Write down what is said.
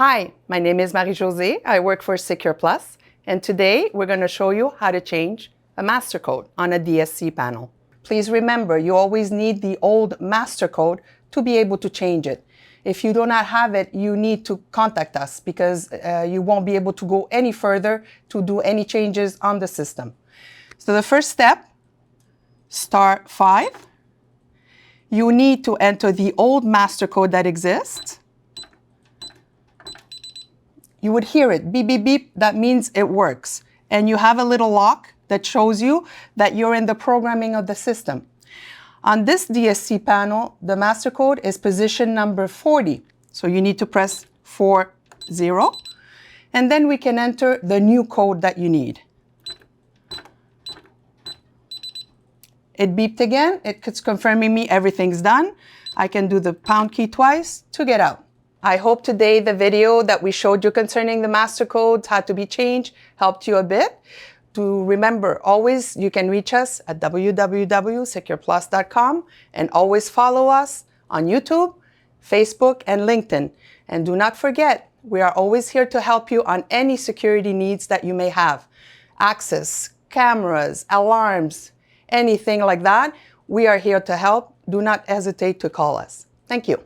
Hi, my name is Marie-Josée. I work for SecurPlus, and today we're going to show you how to change a Mastercode on a DSC panel. Please remember, you always need the old Mastercode to be able to change it. If you do not have it, you need to contact us because you won't be able to go any further to do any changes on the system. So the first step, star 5. You need to enter the old Mastercode that exists. You would hear it, beep, beep, beep. That means it works. And you have a little lock that shows you that you're in the programming of the system. On this DSC panel, the Mastercode is position number 40. So you need to press 40. And then we can enter the new code that you need. It beeped again. It's confirming me everything's done. I can do the pound key twice to get out. I hope today the video that we showed you concerning the Mastercodes, how to be changed, helped you a bit. To remember, always you can reach us at www.securplus.com and always follow us on YouTube, Facebook, and LinkedIn. And do not forget, we are always here to help you on any security needs that you may have. Access, cameras, alarms, anything like that. We are here to help. Do not hesitate to call us. Thank you.